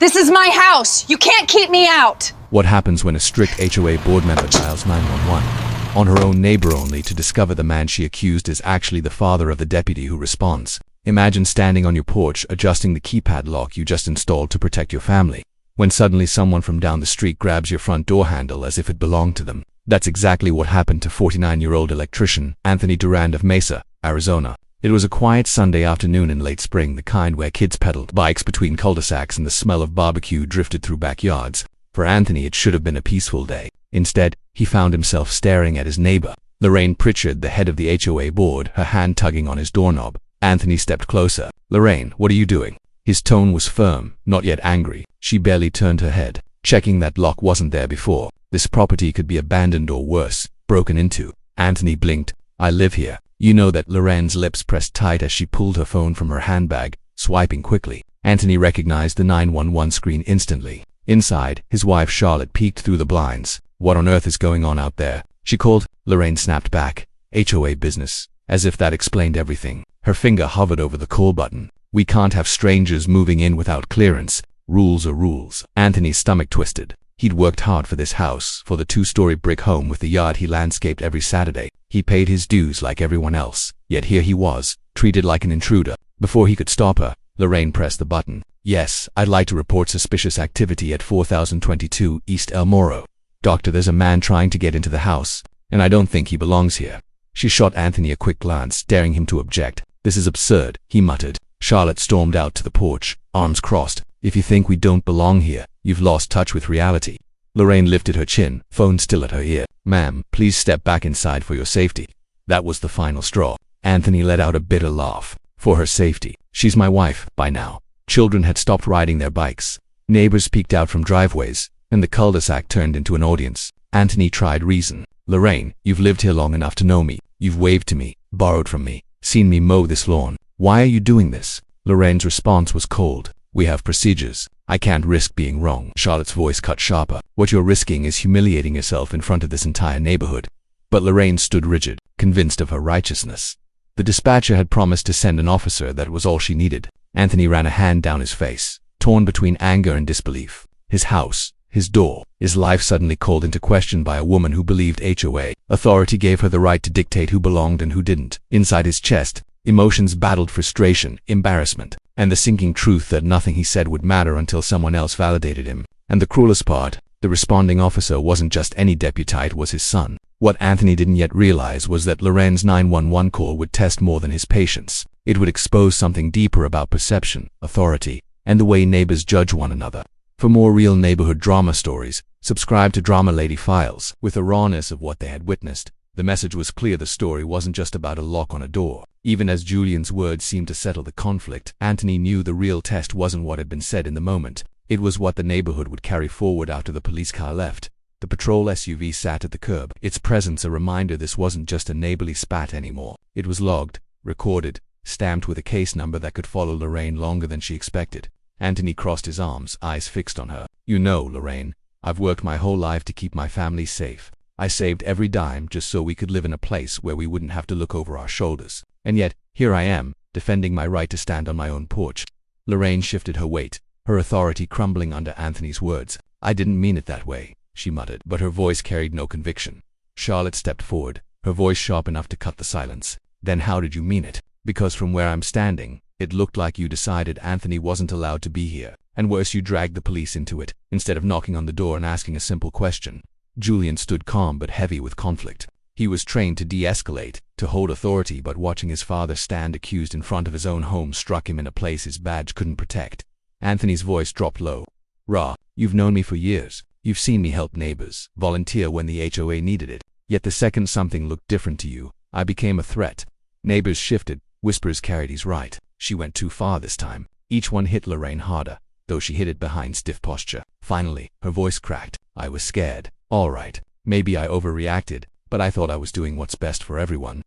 This is my house. You can't keep me out. What happens when a strict HOA board member dials 911 on her own neighbor only to discover the man she accused is actually the father of the deputy who responds? Imagine standing on your porch adjusting the keypad lock you just installed to protect your family, when suddenly someone from down the street grabs your front door handle as if it belonged to them. That's exactly what happened to 49-year-old electrician Anthony Durand of Mesa, Arizona. It was a quiet Sunday afternoon in late spring, the kind where kids pedaled bikes between cul-de-sacs and the smell of barbecue drifted through backyards. For Anthony, it should have been a peaceful day. Instead, he found himself staring at his neighbor, Lorraine Pritchard, the head of the HOA board, her hand tugging on his doorknob. Anthony stepped closer. "Lorraine, what are you doing?" His tone was firm, not yet angry. She barely turned her head, checking that lock wasn't there before. This property could be abandoned or worse, broken into. Anthony blinked. "I live here. You know that." Lorraine's lips pressed tight as she pulled her phone from her handbag, swiping quickly. Anthony recognized the 911 screen instantly. Inside, his wife Charlotte peeked through the blinds. "What on earth is going on out there?" she called. Lorraine snapped back. "HOA business." As if that explained everything. Her finger hovered over the call button. "We can't have strangers moving in without clearance. Rules are rules." Anthony's stomach twisted. He'd worked hard for this house, for the 2-story brick home with the yard he landscaped every Saturday. He paid his dues like everyone else. Yet here he was, treated like an intruder. Before he could stop her, Lorraine pressed the button. "Yes, I'd like to report suspicious activity at 4022 East El Moro. Doctor, there's a man trying to get into the house, and I don't think he belongs here." She shot Anthony a quick glance, daring him to object. "This is absurd," he muttered. Charlotte stormed out to the porch, arms crossed. "If you think we don't belong here, you've lost touch with reality." Lorraine lifted her chin, phone still at her ear. "Ma'am, please step back inside for your safety." That was the final straw. Anthony let out a bitter laugh. For her safety. She's my wife, by now. Children had stopped riding their bikes. Neighbors peeked out from driveways, and the cul-de-sac turned into an audience. Anthony tried reason. "Lorraine, you've lived here long enough to know me. You've waved to me, borrowed from me, seen me mow this lawn. Why are you doing this?" Lorraine's response was cold. "We have procedures. I can't risk being wrong." Charlotte's voice cut sharper. "What you're risking is humiliating yourself in front of this entire neighborhood." But Lorraine stood rigid, convinced of her righteousness. The dispatcher had promised to send an officer. That was all she needed. Anthony ran a hand down his face, torn between anger and disbelief. His house, his door, his life suddenly called into question by a woman who believed HOA authority gave her the right to dictate who belonged and who didn't. Inside his chest, emotions battled frustration, embarrassment, and the sinking truth that nothing he said would matter until someone else validated him. And the cruelest part, the responding officer wasn't just any deputy, it was his son. What Anthony didn't yet realize was that Lorraine's 911 call would test more than his patience. It would expose something deeper about perception, authority, and the way neighbors judge one another. For more real neighborhood drama stories, subscribe to Drama Lady Files. With the rawness of what they had witnessed, the message was clear. The story wasn't just about a lock on a door. Even as Julian's words seemed to settle the conflict, Anthony knew the real test wasn't what had been said in the moment. It was what the neighborhood would carry forward after the police car left. The patrol SUV sat at the curb, its presence a reminder this wasn't just a neighborly spat anymore. It was logged, recorded, stamped with a case number that could follow Lorraine longer than she expected. Anthony crossed his arms, eyes fixed on her. "You know, Lorraine, I've worked my whole life to keep my family safe. I saved every dime just so we could live in a place where we wouldn't have to look over our shoulders. And yet, here I am, defending my right to stand on my own porch." Lorraine shifted her weight, her authority crumbling under Anthony's words. "I didn't mean it that way," she muttered, but her voice carried no conviction. Charlotte stepped forward, her voice sharp enough to cut the silence. "Then how did you mean it?" "Because from where I'm standing, it looked like you decided Anthony wasn't allowed to be here. And worse, you dragged the police into it, instead of knocking on the door and asking a simple question." Julian stood calm but heavy with conflict. He was trained to de-escalate, to hold authority, but watching his father stand accused in front of his own home struck him in a place his badge couldn't protect. Anthony's voice dropped low. "Ra, you've known me for years. You've seen me help neighbors, volunteer when the HOA needed it. Yet the second something looked different to you, I became a threat." Neighbors shifted, whispers carried he's right. She went too far this time. Each one hit Lorraine harder, though she hid it behind stiff posture. Finally, her voice cracked. "I was scared. All right, maybe I overreacted, but I thought I was doing what's best for everyone."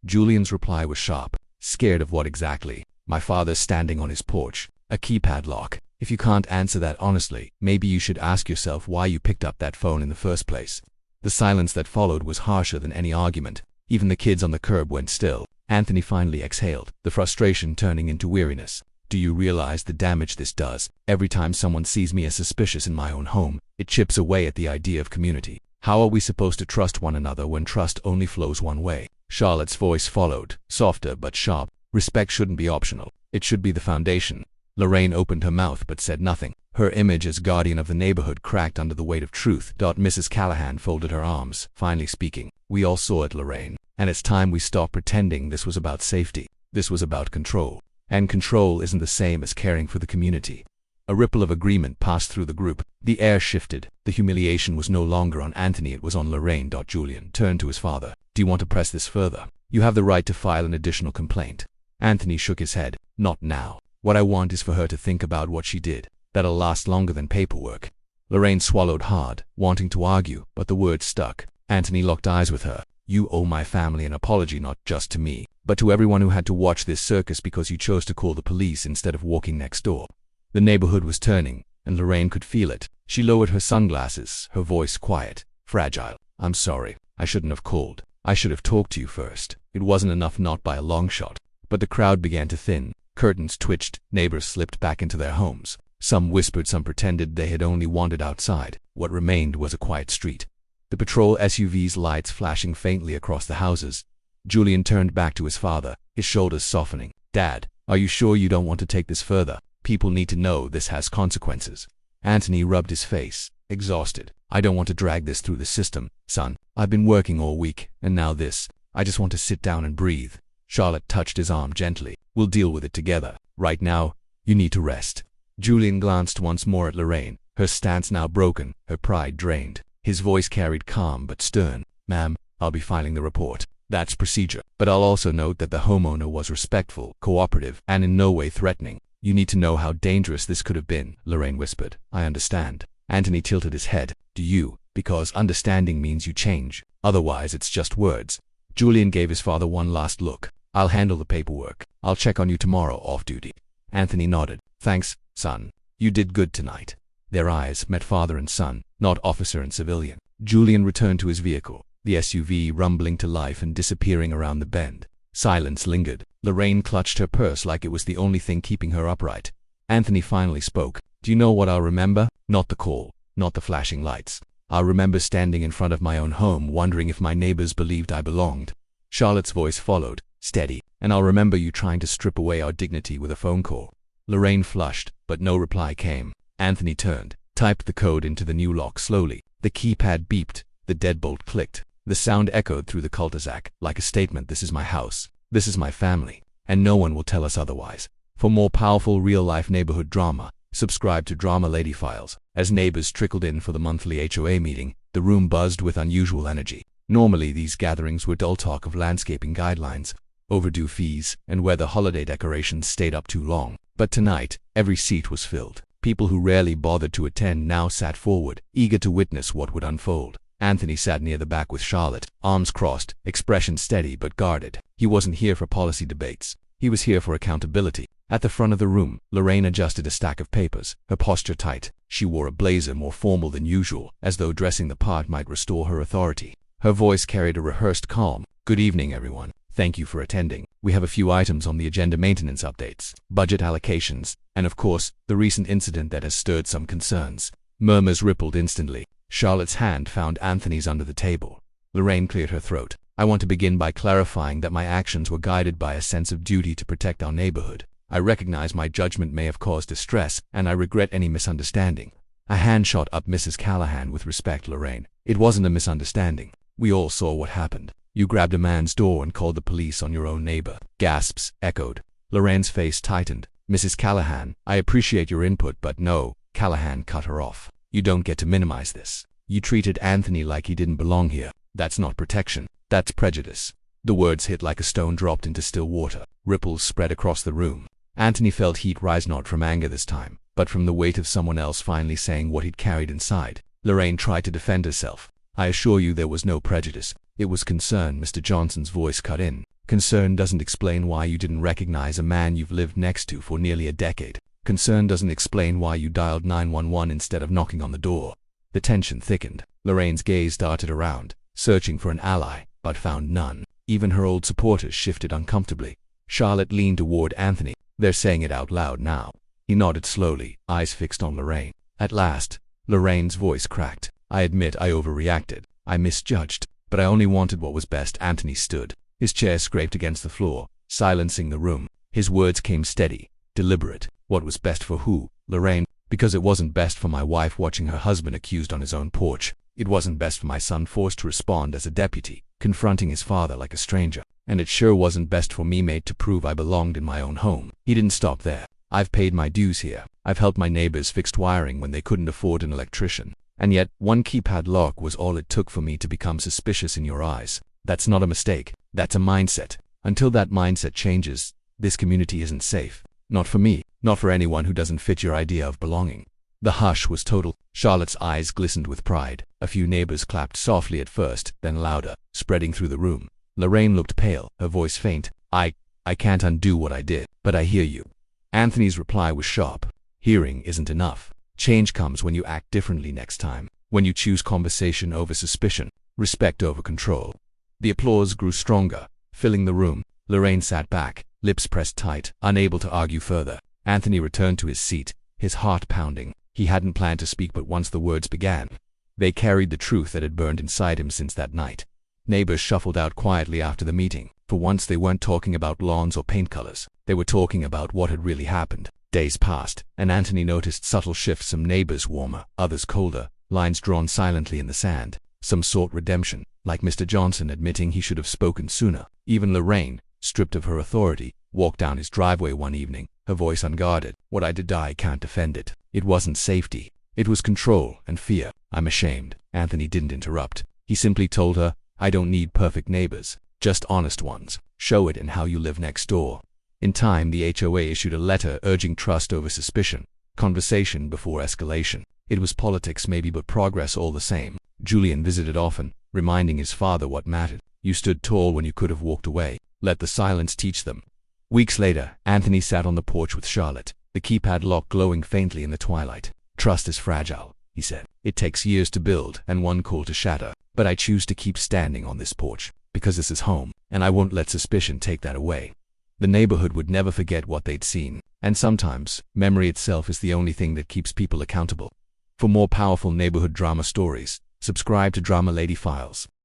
Julian's reply was sharp. "Scared of what exactly?" "My father's standing on his porch. A keypad lock. If you can't answer that honestly, maybe you should ask yourself why you picked up that phone in the first place." The silence that followed was harsher than any argument. Even the kids on the curb went still. Anthony finally exhaled, the frustration turning into weariness. Do you realize the damage this does? Every time someone sees me as suspicious in my own home, it chips away at the idea of community. How are we supposed to trust one another when trust only flows one way? Charlotte's voice followed, softer but sharp. Respect shouldn't be optional. It should be the foundation. Lorraine opened her mouth but said nothing. Her image as guardian of the neighborhood cracked under the weight of truth. Mrs. Callahan folded her arms, finally speaking. We all saw it, Lorraine. And it's time we stopped pretending this was about safety. This was about control. And control isn't the same as caring for the community. A ripple of agreement passed through the group. The air shifted. The humiliation was no longer on Anthony, it was on Lorraine. Julian turned to his father. Do you want to press this further? You have the right to file an additional complaint. Anthony shook his head. Not now. What I want is for her to think about what she did. That'll last longer than paperwork. Lorraine swallowed hard, wanting to argue, but the words stuck. Anthony locked eyes with her. You owe my family an apology, not just to me, but to everyone who had to watch this circus because you chose to call the police instead of walking next door. The neighborhood was turning, and Lorraine could feel it. She lowered her sunglasses, her voice quiet, fragile. I'm sorry. I shouldn't have called. I should have talked to you first. It wasn't enough, not by a long shot. But the crowd began to thin. Curtains twitched. Neighbors slipped back into their homes. Some whispered, some pretended they had only wandered outside. What remained was a quiet street. The patrol SUV's lights flashing faintly across the houses. Julian turned back to his father, his shoulders softening. Dad, are you sure you don't want to take this further? People need to know this has consequences. Anthony rubbed his face, exhausted. I don't want to drag this through the system, son. I've been working all week, and now this. I just want to sit down and breathe. Charlotte touched his arm gently. We'll deal with it together. Right now, you need to rest. Julian glanced once more at Lorraine, her stance now broken, her pride drained. His voice carried calm but stern. Ma'am, I'll be filing the report. That's procedure. But I'll also note that the homeowner was respectful, cooperative, and in no way threatening. You need to know how dangerous this could have been, Lorraine whispered. I understand. Anthony tilted his head. Do you? Because understanding means you change. Otherwise, it's just words. Julian gave his father one last look. I'll handle the paperwork. I'll check on you tomorrow off duty. Anthony nodded. Thanks, son. You did good tonight. Their eyes met father and son, not officer and civilian. Julian returned to his vehicle, the SUV rumbling to life and disappearing around the bend. Silence lingered. Lorraine clutched her purse like it was the only thing keeping her upright. Anthony finally spoke. Do you know what I'll remember? Not the call, not the flashing lights. I'll remember standing in front of my own home wondering if my neighbors believed I belonged. Charlotte's voice followed, steady. And I'll remember you trying to strip away our dignity with a phone call. Lorraine flushed, but no reply came. Anthony turned, typed the code into the new lock slowly. The keypad beeped, the deadbolt clicked. The sound echoed through the cul-de-sac, like a statement. This is my house. This is my family. And no one will tell us otherwise. For more powerful real-life neighborhood drama, subscribe to Drama Lady Files. As neighbors trickled in for the monthly HOA meeting, the room buzzed with unusual energy. Normally these gatherings were dull talk of landscaping guidelines, overdue fees, and whether holiday decorations stayed up too long. But tonight, every seat was filled. People who rarely bothered to attend now sat forward, eager to witness what would unfold. Anthony sat near the back with Charlotte, arms crossed, expression steady but guarded. He wasn't here for policy debates. He was here for accountability. At the front of the room, Lorraine adjusted a stack of papers, her posture tight. She wore a blazer more formal than usual, as though dressing the part might restore her authority. Her voice carried a rehearsed calm. Good evening, everyone. Thank you for attending. We have a few items on the agenda: maintenance updates, budget allocations, and of course, the recent incident that has stirred some concerns. Murmurs rippled instantly. Charlotte's hand found Anthony's under the table. Lorraine cleared her throat. I want to begin by clarifying that my actions were guided by a sense of duty to protect our neighborhood. I recognize my judgment may have caused distress, and I regret any misunderstanding. A hand shot up. Mrs. Callahan, with respect, Lorraine. It wasn't a misunderstanding. We all saw what happened. You grabbed a man's door and called the police on your own neighbor. Gasps echoed. Lorraine's face tightened. Mrs. Callahan, I appreciate your input, but no. Callahan cut her off. You don't get to minimize this. You treated Anthony like he didn't belong here. That's not protection. That's prejudice. The words hit like a stone dropped into still water. Ripples spread across the room. Anthony felt heat rise, not from anger this time, but from the weight of someone else finally saying what he'd carried inside. Lorraine tried to defend herself. I assure you there was no prejudice. It was concern. Mr. Johnson's voice cut in. Concern doesn't explain why you didn't recognize a man you've lived next to for nearly a decade. Concern doesn't explain why you dialed 911 instead of knocking on the door. The tension thickened. Lorraine's gaze darted around, searching for an ally, but found none. Even her old supporters shifted uncomfortably. Charlotte leaned toward Anthony. They're saying it out loud now. He nodded slowly, eyes fixed on Lorraine. At last, Lorraine's voice cracked. I admit I overreacted. I misjudged, but I only wanted what was best. Anthony stood. His chair scraped against the floor, silencing the room. His words came steady, deliberate. What was best for who? Lorraine. Because it wasn't best for my wife watching her husband accused on his own porch. It wasn't best for my son forced to respond as a deputy, confronting his father like a stranger. And it sure wasn't best for me made to prove I belonged in my own home. He didn't stop there. I've paid my dues here. I've helped my neighbors fix wiring when they couldn't afford an electrician. And yet, one keypad lock was all it took for me to become suspicious in your eyes. That's not a mistake. That's a mindset. Until that mindset changes, this community isn't safe. Not for me. Not for anyone who doesn't fit your idea of belonging. The hush was total. Charlotte's eyes glistened with pride. A few neighbors clapped softly at first, then louder, spreading through the room. Lorraine looked pale, her voice faint. I can't undo what I did, but I hear you. Anthony's reply was sharp. Hearing isn't enough. Change comes when you act differently next time. When you choose conversation over suspicion, respect over control. The applause grew stronger, filling the room. Lorraine sat back, lips pressed tight, unable to argue further. Anthony returned to his seat, his heart pounding. He hadn't planned to speak, but once the words began, they carried the truth that had burned inside him since that night. Neighbors shuffled out quietly after the meeting. For once they weren't talking about lawns or paint colors. They were talking about what had really happened. Days passed, and Anthony noticed subtle shifts, some neighbors warmer, others colder, lines drawn silently in the sand. Some sought redemption, like Mr. Johnson admitting he should have spoken sooner. Even Lorraine, stripped of her authority, walked down his driveway one evening, her voice unguarded. What I did, I can't defend it. It wasn't safety. It was control and fear. I'm ashamed. Anthony didn't interrupt. He simply told her, I don't need perfect neighbors, just honest ones. Show it in how you live next door. In time, the HOA issued a letter urging trust over suspicion, conversation before escalation. It was politics maybe, but progress all the same. Julian visited often, reminding his father what mattered. You stood tall when you could have walked away. Let the silence teach them. Weeks later, Anthony sat on the porch with Charlotte, the keypad lock glowing faintly in the twilight. Trust is fragile, he said. It takes years to build and one call to shatter. But I choose to keep standing on this porch, because this is home, and I won't let suspicion take that away. The neighborhood would never forget what they'd seen, and sometimes, memory itself is the only thing that keeps people accountable. For more powerful neighborhood drama stories, subscribe to Drama Lady Files.